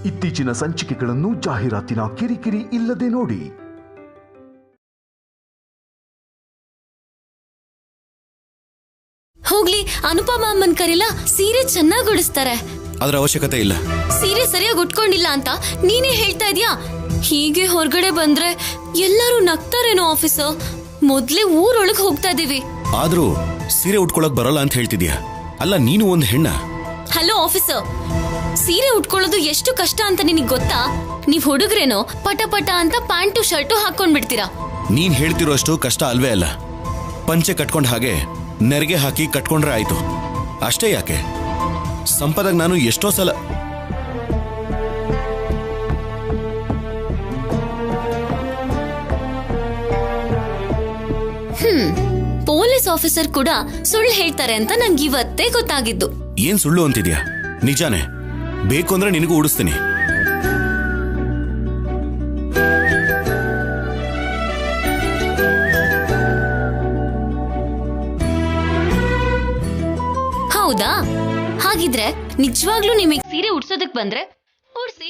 ಇತ್ತೀಚಿನ ಸಂಚಿಕೆಗಳನ್ನು ಜಾಹೀರಾತಿನ ಕಿರಿಕಿರಿ ಇಲ್ಲದೆ ನೋಡಿ. ಹೋಗ್ಲಿ, ಅನುಪಮ ಅಮ್ಮನ್ ಕರಿಲ್ಲ, ಸೀರೆ ಚೆನ್ನಾಗಿ ಉಡಿಸ್ತಾರೆ. ಅದರ ಅವಶ್ಯಕತೆ ಇಲ್ಲ. ಸೀರೆ ಸರಿಯಾಗಿ ಉಟ್ಕೊಂಡಿಲ್ಲ ಅಂತ ನೀನೇ ಹೇಳ್ತಾ ಇದ್ಯಾ? ಹೀಗೆ ಹೊರಗಡೆ ಬಂದ್ರೆ ಎಲ್ಲರೂ ನಗ್ತಾರೇನೋ ಆಫೀಸರ್. ಮೊದ್ಲೇ ಊರೊಳಗೆ ಹೋಗ್ತಾ ಇದೀವಿ. ಆದ್ರೂ ಸೀರೆ ಉಟ್ಕೊಳಕ್ ಬರಲ್ಲ ಅಂತ ಹೇಳ್ತಿದ್ಯಾ? ಅಲ್ಲ, ನೀನು ಒಂದ್ ಹೆಣ್ಣ. ಹಲೋ ಆಫೀಸರ್, ಸೀರೆ ಉಟ್ಕೊಳ್ಳೋದು ಎಷ್ಟು ಕಷ್ಟ ಅಂತ ನಿನಗ್ ಗೊತ್ತಾ? ನೀವ್ ಹುಡುಗ್ರೇನೋ ಪಟ ಪಟ ಅಂತ ಪ್ಯಾಂಟು ಶರ್ಟು ಹಾಕೊಂಡ್ಬಿಡ್ತೀರಾ. ನೀನ್ ಹೇಳ್ತಿರೋ ಅಷ್ಟು ಕಷ್ಟ ಅಲ್ವೇ ಅಲ್ಲ. ಪಂಚೆ ಕಟ್ಕೊಂಡ್ ಹಾಗೆ ನೆರಿಗೆ ಹಾಕಿ ಕಟ್ಕೊಂಡ್ರೆ ಆಯ್ತು. ಅಷ್ಟೇ ಯಾಕೆ, ಸಂಪದಾಗ ನಾನು ಎಷ್ಟೋ ಸಲ ಪೊಲೀಸ್ ಆಫೀಸರ್ ಕೂಡ ಸುಳ್ಳು ಹೇಳ್ತಾರೆ ಅಂತ ನಂಗೆ ಇವತ್ತೇ ಗೊತ್ತಾಗಿದ್ದು. ಏನ್ ಸುಳ್ಳು ಅಂತಿದ್ಯಾ? ನಿಜಾನೇ. ಬೇಕು ಅಂದ್ರೆ ನಿನಗೂ ಉಡಿಸ್ತೀನಿ. ಹೌದಾ? ಹಾಗಿದ್ರೆ ನಿಜವಾಗ್ಲೂ ನಿಮಗೆ ಸೀರೆ ಉಡ್ಸೋದಕ್ ಬಂದ್ರೆ ಉಡ್ಸಿ.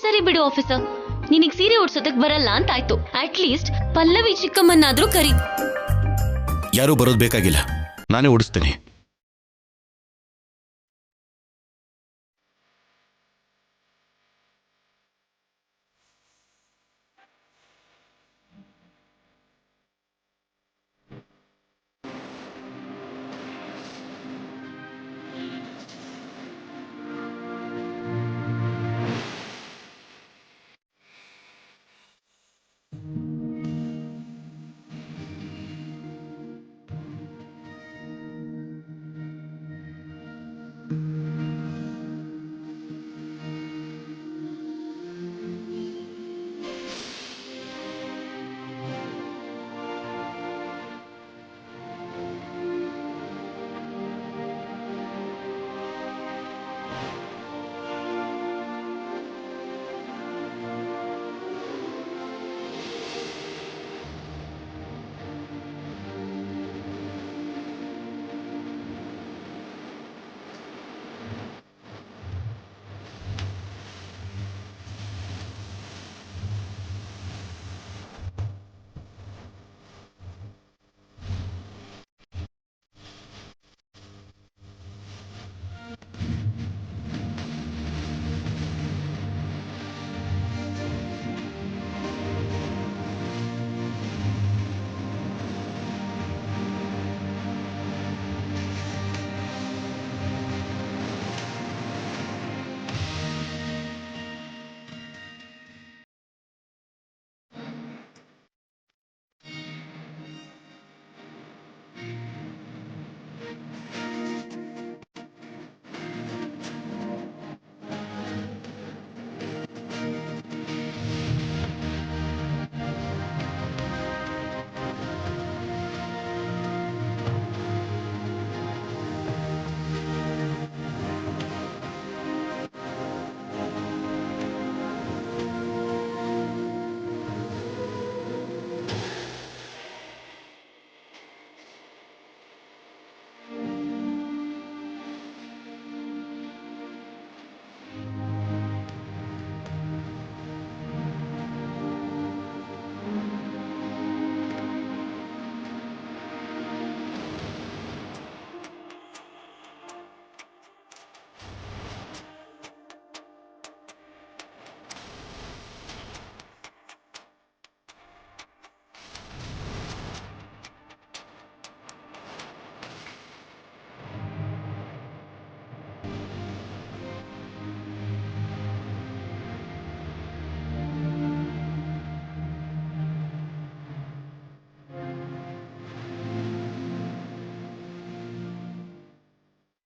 ಸರಿ ಬಿಡು ಆಫೀಸರ್, ನಿನಗ್ ಸೀರೆ ಉಡ್ಸೋದಕ್ ಬರಲ್ಲ ಅಂತ ಆಯ್ತು. ಅಟ್ ಲೀಸ್ಟ್ ಪಲ್ಲವಿ ಚಿಕ್ಕಮ್ಮನ್ನಾದ್ರೂ ಕರಿ. ಯಾರೂ ಬರೋದು ಬೇಕಾಗಿಲ್ಲ, ನಾನೇ ಉಡಿಸ್ತೀನಿ.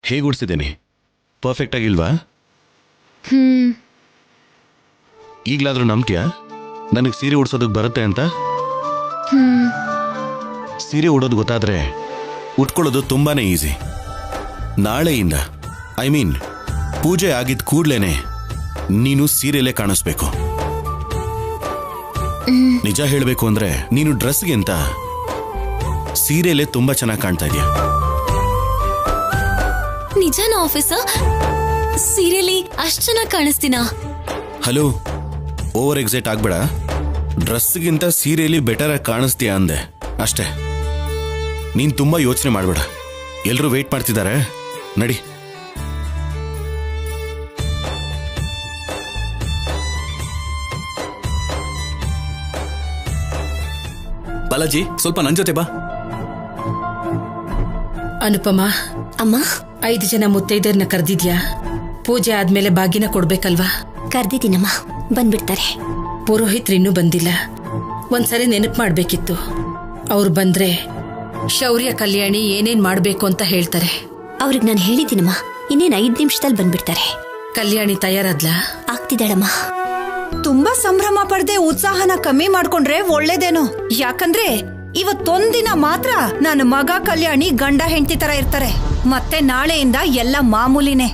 ಹೇಗೆ ಉಡ್ಸಿದ್ದೀನಿ? ಪರ್ಫೆಕ್ಟ್ ಆಗಿಲ್ವಾ? ಈಗಲಾದ್ರೂ ನಂಬ್ತೀಯಾ ನನಗೆ ಸೀರೆ ಉಡ್ಸೋದಕ್ಕೆ ಬರುತ್ತೆ ಅಂತ? ಸೀರೆ ಉಡೋದು ಗೊತ್ತಾದ್ರೆ ಉಟ್ಕೊಳ್ಳೋದು ತುಂಬಾನೇ ಈಸಿ. ನಾಳೆಯಿಂದ ಪೂಜೆ ಆಗಿದ್ದ ಕೂಡ್ಲೇನೆ ನೀನು ಸೀರೆಯಲ್ಲೇ ಕಾಣಿಸ್ಬೇಕು. ನಿಜ ಹೇಳಬೇಕು ಅಂದ್ರೆ ನೀನು ಡ್ರೆಸ್ಗಿಂತ ಸೀರೆಯಲ್ಲೇ ತುಂಬಾ ಚೆನ್ನಾಗಿ ಕಾಣ್ತಾ ಇದೆಯಾ. ನಿಜನಾ ಆಫೀಸರ್? ಸೀರೆಲಿ ಅಷ್ಟು ಚೆನ್ನಾಗಿ ಕಾಣಿಸ್ತೀನಾ? ಹಲೋ, ಓವರ್ ಎಕ್ಸೈಟ್ ಆಗ್ಬೇಡ. ಡ್ರೆಸ್ಗಿಂತ ಸೀರೆಯಲ್ಲಿ ಬೆಟರ್ ಆಗಿ ಕಾಣಿಸ್ತೀಯಾ ಅಂದೆ ಅಷ್ಟೇ. ನೀನ್ ತುಂಬಾ ಯೋಚನೆ ಮಾಡ್ಬೇಡ. ಎಲ್ರೂ ವೇಟ್ ಮಾಡ್ತಿದ್ದಾರೆ, ನಡಿ. ಬಾಲಾಜಿ, ಸ್ವಲ್ಪ ನನ್ ಜೊತೆ ಬಾ. ಅನುಪಮ, ಅಮ್ಮ 5 ಜನ ಮುತ್ತೈದೆಯರನ್ನ ಕರೆದಿದ್ಯಾ? ಪೂಜೆ ಆದ್ಮೇಲೆ ಬಾಗಿನ ಕೊಡ್ಬೇಕಲ್ವಾ? ಕರ್ದಿದ್ದೀನಮ್ಮ, ಬಂದ್ಬಿಡ್ತಾರೆ. ಪುರೋಹಿತ್ರು ಇನ್ನೂ ಬಂದಿಲ್ಲ. ಒಂದ್ಸರಿ ನೆನಪು ಮಾಡ್ಬೇಕಿತ್ತು. ಅವ್ರು ಬಂದ್ರೆ ಶೌರ್ಯ ಕಲ್ಯಾಣಿ ಏನೇನ್ ಮಾಡ್ಬೇಕು ಅಂತ ಹೇಳ್ತಾರೆ. ಅವ್ರಿಗೆ ನಾನು ಹೇಳಿದ್ದೀನಮ್ಮ, ಇನ್ನೇನು 5 ನಿಮಿಷದಲ್ಲಿ ಬಂದ್ಬಿಡ್ತಾರೆ. ಕಲ್ಯಾಣಿ ತಯಾರಾದ್ಲಾ? ಆಗ್ತಿದ್ದಾಳಮ್ಮ. ತುಂಬಾ ಸಂಭ್ರಮ ಪಡ್ದೆ ಉತ್ಸಾಹನ ಕಮ್ಮಿ ಮಾಡ್ಕೊಂಡ್ರೆ ಒಳ್ಳೇದೇನೋ. ಯಾಕಂದ್ರೆ ಇವತ್ತೊಂದಿನ ಮಾತ್ರ ನನ್ನ ಮಗ ಕಲ್ಯಾಣಿ ಗಂಡ ಹೆಂಡತಿ ತರ ಇರ್ತಾರೆ. ಮತ್ತೆ ನಾಳೆಯಿಂದ ಎಲ್ಲ ಮಾಮೂಲಿನೇ.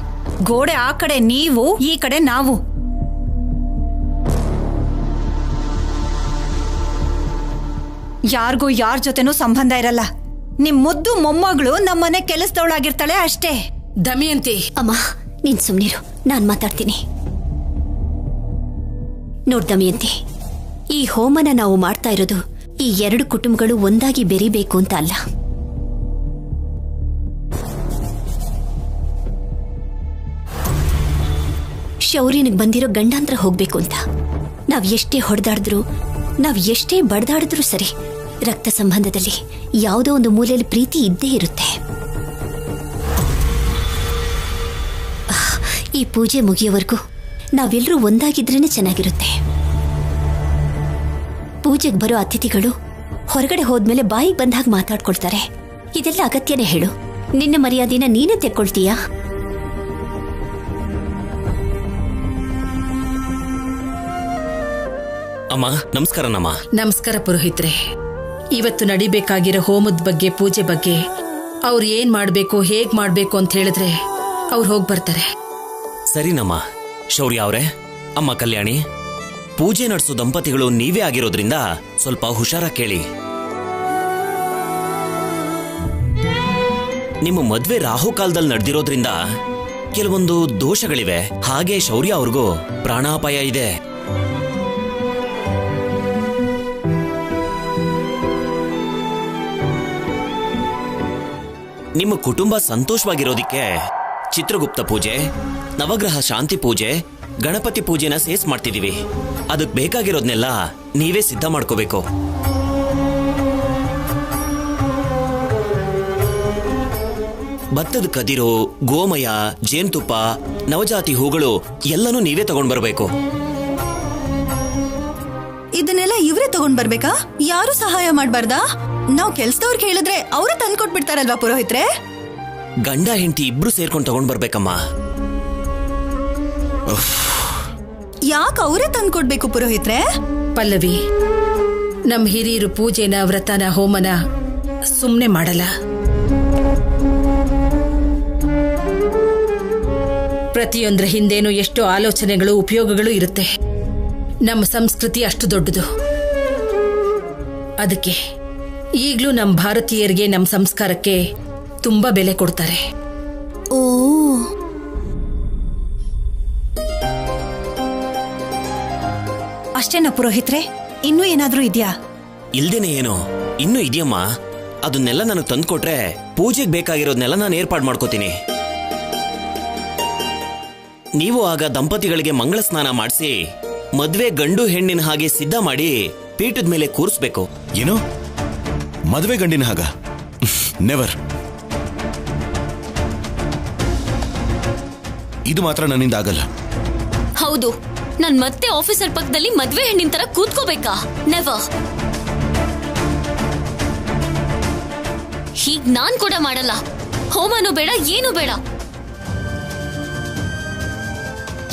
ಗೋಡೆ ಆ ಕಡೆ ನೀವು, ಈ ಕಡೆ ನಾವು. ಯಾರಿಗೂ ಯಾರ ಜೊತೆನೂ ಸಂಬಂಧ ಇರಲ್ಲ. ನಿಮ್ ಮುದ್ದು ಮೊಮ್ಮಗಳು ನಮ್ಮನೆ ಕೆಲಸದವಳಾಗಿರ್ತಾಳೆ ಅಷ್ಟೇ. ದಮಯಂತಿ, ಅಮ್ಮ ನೀನ್ ಸುಮ್ನಿರು, ನಾನ್ ಮಾತಾಡ್ತೀನಿ. ನೋಡ್ ದಮಯಂತಿ, ಈ ಹೋಮನ ನಾವು ಮಾಡ್ತಾ ಇರೋದು ಈ 2 ಕುಟುಂಬಗಳು ಒಂದಾಗಿ ಬೆರಿಬೇಕು ಅಂತ ಅಲ್ಲ. ಶೌರ್ಯನಿಗೆ ಬಂದಿರೋ ಗಂಡಾಂತರ ಹೋಗ್ಬೇಕು ಅಂತ. ನಾವ್ ಎಷ್ಟೇ ಹೊಡೆದಾಡಿದ್ರು, ನಾವ್ ಎಷ್ಟೇ ಬಡ್ದಾಡಿದ್ರು ಸರಿ, ರಕ್ತ ಸಂಬಂಧದಲ್ಲಿ ಯಾವುದೋ ಒಂದು ಮೂಲೆಯಲ್ಲಿ ಪ್ರೀತಿ ಇದ್ದೇ ಇರುತ್ತೆ. ಈ ಪೂಜೆ ಮುಗಿಯೋವರೆಗೂ ನಾವೆಲ್ಲರೂ ಒಂದಾಗಿದ್ರೇನೆ ಚೆನ್ನಾಗಿರುತ್ತೆ. ಪೂಜೆಗೆ ಬರೋ ಅತಿಥಿಗಳು ಹೊರಗಡೆ ಹೋದ್ಮೇಲೆ ಬಾಯಿಗೆ ಬಂದಾಗ ಮಾತಾಡ್ಕೊಳ್ತಾರೆ. ಇದೆಲ್ಲ ಅಗತ್ಯನೇ ಹೇಳು? ನಿನ್ನ ಮರ್ಯಾದೆನ ನೀನೇ ತೆಕ್ಕೊಳ್ತೀಯಾ? ಅಮ್ಮ ನಮಸ್ಕಾರನಮ್ಮ. ನಮಸ್ಕಾರ ಪುರೋಹಿತ್ರೆ. ಇವತ್ತು ನಡಿಬೇಕಾಗಿರೋ ಹೋಮದ ಬಗ್ಗೆ, ಪೂಜೆ ಬಗ್ಗೆ ಅವ್ರು ಏನ್ ಮಾಡ್ಬೇಕು, ಹೇಗ್ ಮಾಡ್ಬೇಕು ಅಂತ ಹೇಳಿದ್ರೆ ಅವ್ರು ಹೋಗ್ ಬರ್ತಾರೆ. ಸರಿನಮ್ಮ. ಶೌರ್ಯ ಅವರೇ, ಅಮ್ಮ ಕಲ್ಯಾಣಿ, ಪೂಜೆ ನಡೆಸೋ ದಂಪತಿಗಳು ನೀವೇ ಆಗಿರೋದ್ರಿಂದ ಸ್ವಲ್ಪ ಹುಷಾರ ಕೇಳಿ. ನಿಮ್ಮ ಮದ್ವೆ ರಾಹುಕಾಲದಲ್ಲಿ ನಡೆದಿರೋದ್ರಿಂದ ಕೆಲವೊಂದು ದೋಷಗಳಿವೆ. ಹಾಗೆ ಶೌರ್ಯ ಅವ್ರಿಗೂ ಪ್ರಾಣಾಪಾಯ ಇದೆ. ನಿಮ್ಮ ಕುಟುಂಬ ಸಂತೋಷವಾಗಿರೋದಿಕ್ಕೆ ಚಿತ್ರಗುಪ್ತ ಪೂಜೆ, ನವಗ್ರಹ ಶಾಂತಿ ಪೂಜೆ, ಗಣಪತಿ ಪೂಜೆನ ಸೇಸ್ ಮಾಡ್ತಿದೀವಿ. ಅದಕ್ಕೆ ಬೇಕಾಗಿರೋದ್ನೆಲ್ಲ ನೀವೇ ಸಿದ್ಧ ಮಾಡ್ಕೋಬೇಕು. ಭತ್ತದ ಕದಿರು, ಗೋಮಯ, ಜೇನುತುಪ್ಪ, ನವಜಾತಿ ಹೂಗಳು ಎಲ್ಲನೂ ನೀವೇ ತಗೊಂಡ್ ಬರಬೇಕು. ಇದನ್ನೆಲ್ಲ ಇವ್ರೇ ತಗೊಂಡ್ ಬರ್ಬೇಕಾ? ಯಾರು ಸಹಾಯ ಮಾಡ್ಬಾರ್ದಾ? ನಾವ್ ಕೆಲ್ಸದವ್ರಿಗೆ ಹೇಳಿದ್ರೆ ಅವ್ರೇ ತಂದ್ಕೊಟ್ಬಿಡ್ತಾರಲ್ವಾ ಪುರೋಹಿತ್ರೆ? ಗಂಡ ಹೆಂಡತಿ ಇಬ್ರು ಸೇರ್ಕೊಂಡು ತಗೊಂಡ್ ಬರ್ಬೇಕಮ್ಮ. ಯಾಕೆ ಅವರೇ ತಂದ್ಕೊಡ್ಬೇಕು ಪುರೋಹಿತ್ರೆ? ಪಲ್ಲವಿ, ನಮ್ ಹಿರಿಯರು ಪೂಜೆನ, ವ್ರತನ, ಹೋಮನ ಸುಮ್ನೆ ಮಾಡಲ್ಲ. ಪ್ರತಿಯೊಂದ್ರ ಹಿಂದೇನೂ ಎಷ್ಟೋ ಆಲೋಚನೆಗಳು, ಉಪಯೋಗಗಳು ಇರುತ್ತೆ. ನಮ್ಮ ಸಂಸ್ಕೃತಿ ಅಷ್ಟು ದೊಡ್ಡದು. ಅದಕ್ಕೆ ಈಗ್ಲೂ ನಮ್ಮ ಭಾರತೀಯರಿಗೆ, ನಮ್ಮ ಸಂಸ್ಕಾರಕ್ಕೆ ತುಂಬಾ ಬೆಲೆ ಕೊಡ್ತಾರೆ. ಓ, ಅಷ್ಟೇನಾ ಪುರೋಹಿತ್ರೆ? ಇನ್ನೂ ಏನಾದ್ರೂ ಇದ್ಯಾ? ಇಲ್ದೇನೆ ಏನೋ ಇನ್ನೂ ಇದೆಯಮ್ಮ. ಅದನ್ನೆಲ್ಲ ನನಗೆ ತಂದ್ಕೊಟ್ರೆ ಪೂಜೆಗೆ ಬೇಕಾಗಿರೋದ್ನೆಲ್ಲ ನಾನು ಏರ್ಪಾಡು ಮಾಡ್ಕೋತೀನಿ. ನೀವು ಆಗ ದಂಪತಿಗಳಿಗೆ ಮಂಗಳ ಸ್ನಾನ ಮಾಡಿಸಿ ಮದ್ವೆ ಗಂಡು ಹೆಣ್ಣಿನ ಹಾಗೆ ಸಿದ್ಧ ಮಾಡಿ ಪೀಠದ ಮೇಲೆ ಕೂರಿಸ್ಬೇಕು. ಏನು ಮದುವೆ ಗಂಡಿನ ಹಾಗ? ನೆವರ್. ಇದು ಮಾತ್ರ ನನ್ನಿಂದ ಆಗಲ್ಲ. ಹೌದು, ನಾನ್ ಮತ್ತೆ ಆಫೀಸರ್ ಪಕ್ಕದಲ್ಲಿ ಮದ್ವೆ ಹೆಣ್ಣಿನ ತರ ಕೂತ್ಕೋಬೇಕಾ? ನೆವರ್. ಹೀಗ್ ನಾನ್ ಕೂಡ ಮಾಡಲ್ಲ. ಹೋಮನೂ ಬೇಡ, ಏನು ಬೇಡ.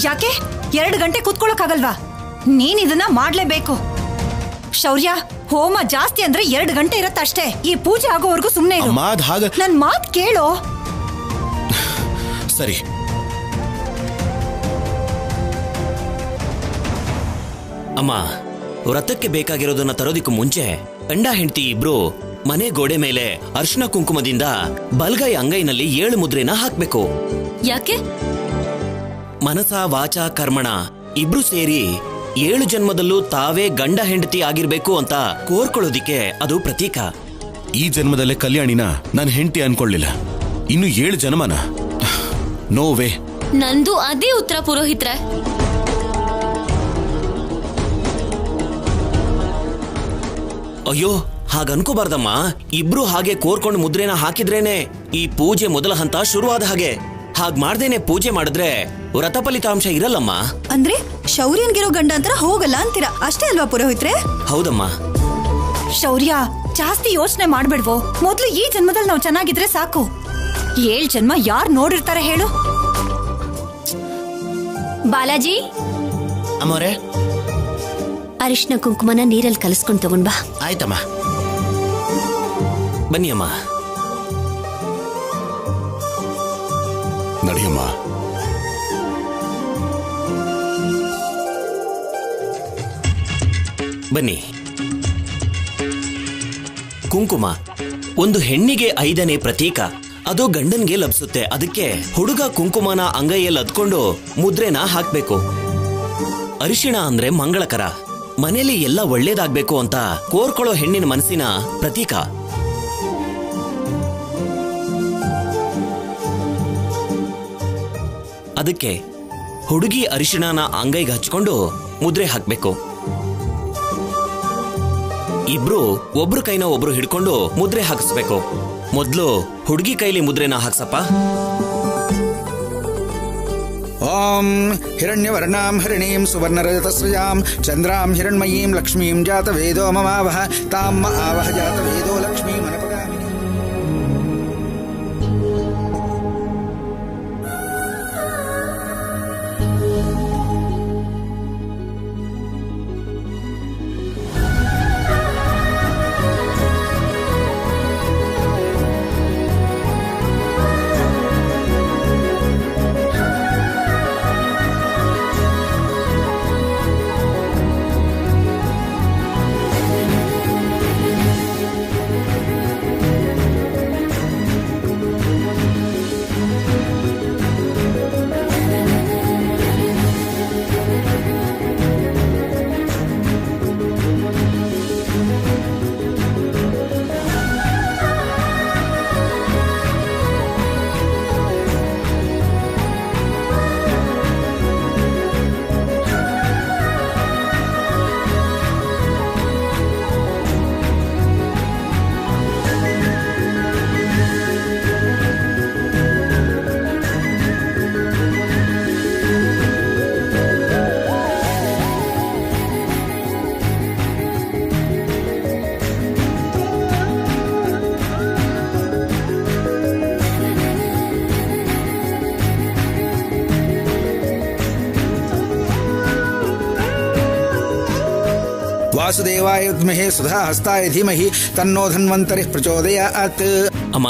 ಯಾಕೆ 2 ಗಂಟೆ ಕೂತ್ಕೊಳ್ಳೋಕ್ಕಾಗಲ್ವಾ? ನೀನ್ ಇದನ್ನ ಮಾಡ್ಲೇಬೇಕು. ಶೌರ್ಯ, ಹೋಮ ಜಾಸ್ತಿ ಅಂದ್ರೆ 2 ಗಂಟೆ ಇರತ್ತಷ್ಟೇ. ಈ ಪೂಜೆ ಆಗೋವರೆಗೂ ಸುಮ್ನೆ ಇರು. ನನ್ ಮಾತ್ ಕೇಳೋ. ಸರಿ. ಅಮ್ಮ, ವ್ರತಕ್ಕೆ ಬೇಕಾಗಿರೋದನ್ನ ತರೋದಿಕ್ಕೂ ಮುಂಚೆ ಗಂಡ ಹೆಂಡತಿ ಇಬ್ರು ಮನೆ ಗೋಡೆ ಮೇಲೆ ಅರ್ಶನ ಕುಂಕುಮದಿಂದ ಬಲ್ಗೈ ಅಂಗೈನಲ್ಲಿ 7 ಮುದ್ರೆನ ಹಾಕ್ಬೇಕು. ಯಾಕೆ? ಮನಸ ವಾಚ ಕರ್ಮಣ ಇಬ್ರು ಸೇರಿ 7 ಜನ್ಮದಲ್ಲೂ ತಾವೇ ಗಂಡ ಹೆಂಡತಿ ಆಗಿರ್ಬೇಕು ಅಂತ ಕೋರ್ಕೊಳ್ಳೋದಿಕ್ಕೆ ಅದು ಪ್ರತೀಕ. ಈ ಜನ್ಮದಲ್ಲೇ ಕಲ್ಯಾಣಿನ ನಾನು ಹೆಂಡತಿ ಅನ್ಕೊಳ್ಳಿಲ್ಲ, ಇನ್ನು 7 ಜನ್ಮನ? ನೋವೇ. ನಂದು ಅದೇ ಉತ್ತರ ಪುರೋಹಿತ್ರೆ. ಅಯ್ಯೋ, ಹಾಗನ್ಕೋಬಾರ್ದಮ್ಮ. ಇಬ್ರು ಹಾಗೆ ಕೋರ್ಕೊಂಡು ಮುದ್ರೆನ ಹಾಕಿದ್ರೇನೆ ಈ ಪೂಜೆ ಮೊದಲ ಹಂತ ಶುರುವಾದ ಹಾಗೆ. ಹಾಗ್ ಮಾಡ್ದೇನೆ ಪೂಜೆ ಮಾಡಿದ್ರೆ ವ್ರತ ಫಲಿತಾಂಶ ಇರಲ್ಲಮ್ಮ. ಅಂದ್ರೆ ಶೌರ್ಯನ್ಗಿರೋ ಗಂಡಾಂತರ ಹೋಗಲ್ಲ ಅಂತೀರಾ ಅಷ್ಟೇ ಅಲ್ವಾ ಪುರೋಹಿತ್ರೆ? ಹೌದಮ್ಮ. ಶೌರ್ಯ, ಜಾಸ್ತಿ ಯೋಚನೆ ಮಾಡ್ಬೇಡ್ವೋ. ಮೊದ್ಲು ಈ ಜನ್ಮದಲ್ಲಿ ನಾವು ಚೆನ್ನಾಗಿದ್ರೆ ಸಾಕು. 7 ಜನ್ಮ ಯಾರು ನೋಡಿರ್ತಾರೆ ಹೇಳು? ಬಾಲಾಜಿ, ಅಮ್ಮೋರೆ, ಅರಿಶಿನ ಕುಂಕುಮನ ನೀರಲ್ಲಿ ಕಲಿಸ್ಕೊಂಡು ತಗೊಂಡ್ ಬಾ. ಆಯ್ತಮ್ಮ. ಬನ್ನಿ ಅಮ್ಮ. ನಡಿಯಮ್ಮ. ಬನ್ನಿ. ಕುಂಕುಮ ಒಂದು ಹೆಣ್ಣಿಗೆ 5ನೇ ಪ್ರತೀಕ. ಅದು ಗಂಡನ್ಗೆ ಲಭಿಸುತ್ತೆ. ಅದಕ್ಕೆ ಹುಡುಗ ಕುಂಕುಮನ ಅಂಗೈಯಲ್ಲಿ ಅದ್ಕೊಂಡು ಮುದ್ರೆನ ಹಾಕ್ಬೇಕು. ಅರಿಶಿಣ ಅಂದ್ರೆ ಮಂಗಳಕರ, ಮನೇಲಿ ಎಲ್ಲ ಒಳ್ಳೇದಾಗ್ಬೇಕು ಅಂತ ಕೋರ್ಕೊಳ್ಳೋ ಹೆಣ್ಣಿನ ಮನಸ್ಸಿನ ಪ್ರತೀಕ. ಅದಕ್ಕೆ ಹುಡುಗಿ ಅರಿಶಿಣನ ಅಂಗೈಗೆ ಹಚ್ಕೊಂಡು ಮುದ್ರೆ ಹಾಕ್ಬೇಕು. ಇಬ್ರು ಒಬ್ರು ಕೈನ ಒಬ್ರು ಹಿಡ್ಕೊಂಡು ಮುದ್ರೆ ಹಾಕಿಸ್ಬೇಕು. ಮೊದ್ಲು ಹುಡುಗಿ ಕೈಲಿ ಮುದ್ರೆನ ಹಾಕ್ಸಪ್ಪ. ಓಂ ಹಿರಣ್ಯವರ್ಣಾಂ ಹರಿಣೀಂ ಸುವರ್ಣರಜತಸ್ರಜಾಂ ಚಂದ್ರಾಂ ಹಿರಣ್ಮಯೀಂ ಲಕ್ಷ್ಮೀಂ ಜಾತವೇದೋ ಮಮಾವಹ ತಾಂ ಆವಹ ಜಾತವೇದೋ ಲಕ್ಷ್ಮೀಂ ಅನಪಗಾಮಿನಿ. ವಾಸುದೇವಾಯ ವಿದ್ಮಹೇ ಸುಧಾ ಹಸ್ತಾಯ ಧೀಮಹಿ ತನ್ನೋ ಧನ್ವಂತರಿ ಪ್ರಚೋದಯಾತ್. ಅಮ್ಮ,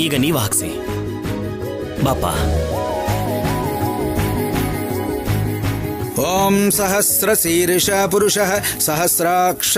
ಈಗ ನೀವು ಹಾಕ್ಸಿ. ಬಾಪ. ಓಂ ಸಹಸ್ರ ಶೀರ್ಷ ಪುರುಷಃ ಸಹಸ್ರಾಕ್ಷ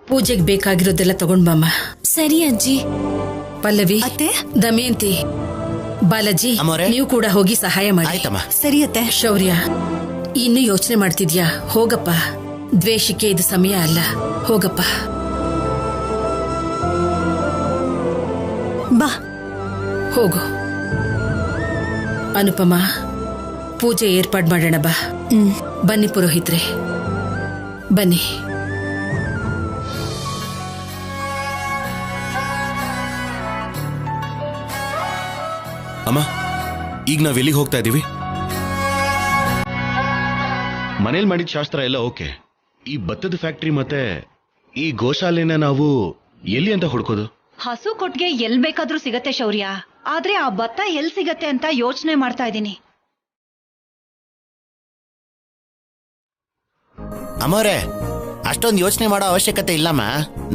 ಪೂಜೆಗೆ ಬೇಕಾಗಿರೋದೆಲ್ಲ ತಗೊಂಡ್ ಬಾಮ್ಮ. ಸರಿ ಅಜ್ಜಿ. ಪಲ್ಲವಿ, ಅತ್ತೆ? ದಮಯಂತಿ, ಬಾಲಾಜಿ, ಅಮ್ಮೋರೆ? ನೀವು ಕೂಡ ಹೋಗಿ ಸಹಾಯ ಮಾಡಿ. ಆಯ್ತಮ್ಮ. ಸರಿ ಅತ್ತೆ. ಶೌರ್ಯ, ಇನ್ನು ಯೋಚನೆ ಮಾಡ್ತಿದ್ಯಾ? ಹೋಗಪ್ಪ. ದ್ವೇಷಕ್ಕೆ ಇದು ಸಮಯ ಅಲ್ಲ. ಹೋಗಪ್ಪ. ಬಾ. ಹೋಗು. ಅನುಪಮ, ಪೂಜೆ ಏರ್ಪಾಡು ಮಾಡೋಣ ಬಾ. ಬನ್ನಿ ಪುರೋಹಿತ್ರೆ, ಬನ್ನಿ. ಅಮ್ಮ, ಈಗ ನಾವ್ ಎಲ್ಲಿಗೆ ಹೋಗ್ತಾ ಇದೀವಿ? ಮನೇಲಿ ಮಾಡಿದ ಶಾಸ್ತ್ರ ಎಲ್ಲ ಓಕೆ. ಈ ಭತ್ತದ ಫ್ಯಾಕ್ಟ್ರಿ ಮತ್ತೆ ಈ ಗೋಶಾಲೆನ ನಾವು ಎಲ್ಲಿ ಅಂತ ಹುಡ್ಕೋದು? ಹಸು ಕೊಟ್ಟಿಗೆ ಎಲ್ ಬೇಕಾದ್ರೂ ಸಿಗತ್ತೆ ಶೌರ್ಯ, ಆದ್ರೆ ಆ ಭತ್ತ ಎಲ್ ಸಿಗತ್ತೆ ಅಂತ ಯೋಚನೆ ಮಾಡ್ತಾ ಇದ್ದೀನಿ. ಅಮ್ಮೋರೆ, ಅಷ್ಟೊಂದು ಯೋಚನೆ ಮಾಡೋ ಅವಶ್ಯಕತೆ ಇಲ್ಲಮ್ಮ.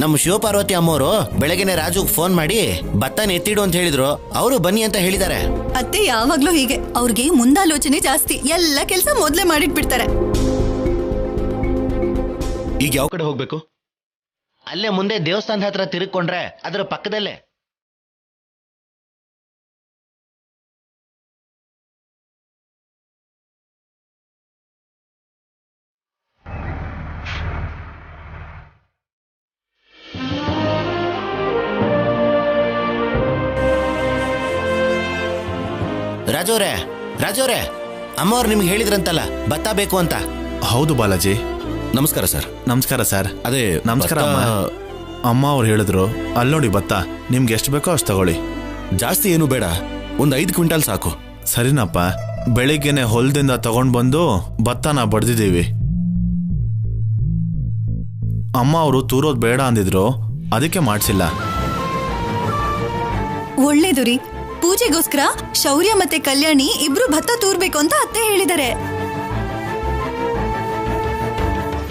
ನಮ್ಮ ಶಿವಪಾರ್ವತಿ ಅಮ್ಮೋರು ಬೆಳಗ್ಗೆನೆ ರಾಜುಗ್ ಫೋನ್ ಮಾಡಿ ಭತ್ತನ ಎತ್ತಿಡು ಅಂತ ಹೇಳಿದ್ರು. ಅವರು ಬನ್ನಿ ಅಂತ ಹೇಳಿದ್ದಾರೆ. ಅತ್ತೆ ಯಾವಾಗ್ಲೂ ಹೀಗೆ, ಅವ್ರಿಗೆ ಮುಂದಾಲೋಚನೆ ಜಾಸ್ತಿ. ಎಲ್ಲ ಕೆಲಸ ಮೊದ್ಲೇ ಮಾಡಿಟ್ಬಿಡ್ತಾರೆ. ಈಗ ಯಾವ ಕಡೆ ಹೋಗ್ಬೇಕು? ಅಲ್ಲೇ ಮುಂದೆ ದೇವಸ್ಥಾನದ ಹತ್ರ ತಿರುಗ್ಕೊಂಡ್ರೆ ಅದರ ಪಕ್ಕದಲ್ಲೇ. ರಾಜೋರೆ, ಅಮ್ಮವ್ರು ನಿಮ್ಗೆ ಹೇಳಿದ್ರಂತಲ್ಲ ಭತ್ತ ಬೇಕು ಅಂತ. ಹೌದು ಬಾಲಾಜಿ. ನಮಸ್ಕಾರ ಸರ್. ನಮಸ್ಕಾರ ಸರ್. ಅದೇ ನಮಸ್ಕಾರ ಅಮ್ಮ. ಅಮ್ಮ ಅವ್ರು ಹೇಳಿದ್ರು ಅಲ್ಲಿ ನೋಡಿ ಭತ್ತ, ನಿಮ್ಗೆ ಎಷ್ಟು ಬೇಕೋ ಅಷ್ಟು ತಗೊಳ್ಳಿ. ಜಾಸ್ತಿ ಏನು ಬೇಡ, ಒಂದು 5 ಕ್ವಿಂಟಾಲ್ ಸಾಕು. ಸರಿನಪ್ಪ. ಬೆಳಿಗ್ಗೆನೆ ಹೊಲದಿಂದ ತಗೊಂಡ್ ಬಂದು ಭತ್ತನ ಬಡ್ದಿದ್ದೀವಿ. ಅಮ್ಮ ಅವರು ತೂರೋದ್ ಬೇಡ ಅಂದಿದ್ರು, ಅದಕ್ಕೆ ಮಾಡ್ಸಿಲ್ಲ. ಒಳ್ಳೇದು ರೀ. ಪೂಜೆಗೋಸ್ಕರ ಶೌರ್ಯ ಮತ್ತೆ ಕಲ್ಯಾಣಿ ಇಬ್ರು ಭತ್ತ ತೂರ್ಬೇಕು ಅಂತ ಅತ್ತೆ ಹೇಳಿದ್ದಾರೆ.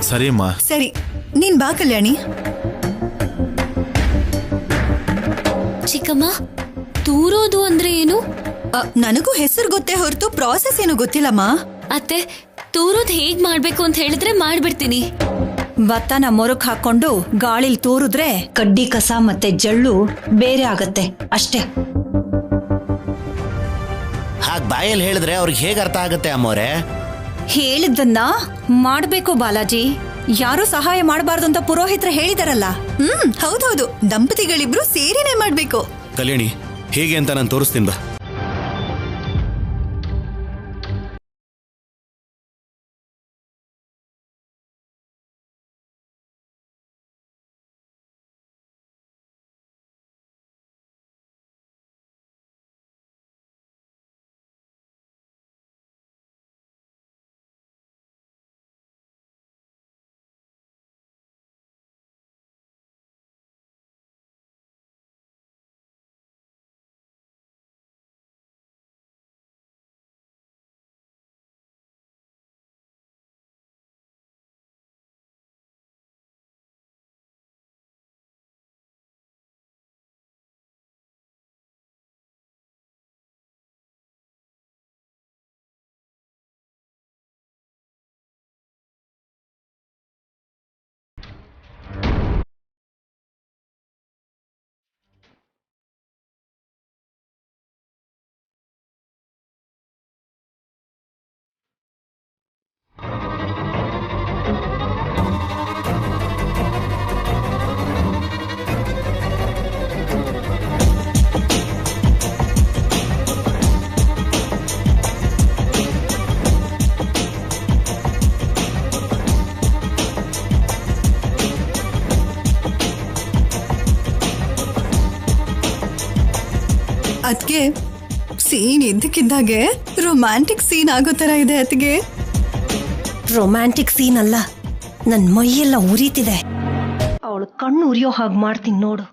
ಸರಿ ಅಮ್ಮ. ಸರಿ, ನೀನ್ ಬಾ ಕಲ್ಯಾಣಿ. ಚಿಕ್ಕಮ್ಮ, ತೂರೋದು ಅಂದ್ರೆ ಏನು? ನನಗೂ ಹೆಸರು ಗೊತ್ತೇ ಹೊರತು ಪ್ರಾಸೆಸ್ ಏನು ಗೊತ್ತಿಲ್ಲಮ್ಮ. ಅತ್ತೆ, ತೂರೋದು ಹೇಗ್ ಮಾಡ್ಬೇಕು ಅಂತ ಹೇಳಿದ್ರೆ ಮಾಡ್ಬಿಡ್ತೀನಿ. ಭತ್ತನ ಮೊರಕ್ ಹಾಕೊಂಡು ಗಾಳಿಲ್ ತೂರಿದ್ರೆ ಕಡ್ಡಿ ಕಸ ಮತ್ತೆ ಜಳ್ಳು ಬೇರೆ ಆಗತ್ತೆ ಅಷ್ಟೇ. ಹಾಗೆ ಬಾಯಲ್ಲಿ ಹೇಳಿದ್ರೆ ಅವ್ರಿಗೆ ಹೇಗೆ ಅರ್ಥ ಆಗತ್ತೆ ಅಮ್ಮೋರೆ? ಹೇಳಿದ್ದನ್ನ ಮಾಡ್ಬೇಕು ಬಾಲಾಜಿ. ಯಾರು ಸಹಾಯ ಮಾಡಬಾರ್ದು ಅಂತ ಪುರೋಹಿತ್ರ ಹೇಳಿದಾರಲ್ಲ. ಹೌದೌದು, ದಂಪತಿಗಳಿಬ್ರು ಸೇರಿನೇ ಮಾಡ್ಬೇಕು. ಕಲ್ಯಾಣಿ, ಹೇಗೆ ಅಂತ ನಾನು ತೋರಿಸ್ತೀನಿ ಬಾ. ಅದ್ಗೆ ಸೀನ್ ಇದ್ದಕ್ಕಿದ್ದಾಗೆ ರೊಮ್ಯಾಂಟಿಕ್ ಸೀನ್ ಆಗೋ ತರ ಇದೆ ಅತ್ಗೆ. ರೊಮ್ಯಾಂಟಿಕ್ ಸೀನ್ ಅಲ್ಲ, ನನ್ ಮೈಯೆಲ್ಲ ಉರಿತಿದೆ. ಅವಳು ಕಣ್ಣು ಉರಿಯೋ ಹಾಗೆ ಮಾಡ್ತೀನಿ ನೋಡು.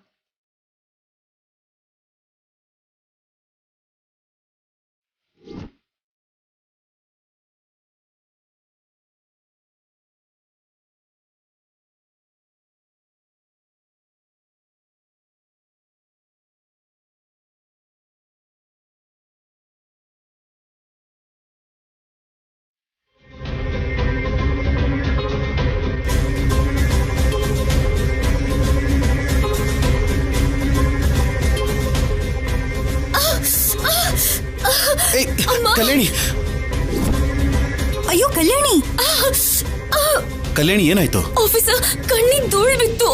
ಅಯ್ಯೋ ಕಲ್ಯಾಣಿ, ಕಲ್ಯಾಣಿ ಏನಾಯ್ತು? ಆಫೀಸರ್, ಕಣ್ಣಿಗೆ ಧೂಳು ಬಿತ್ತು.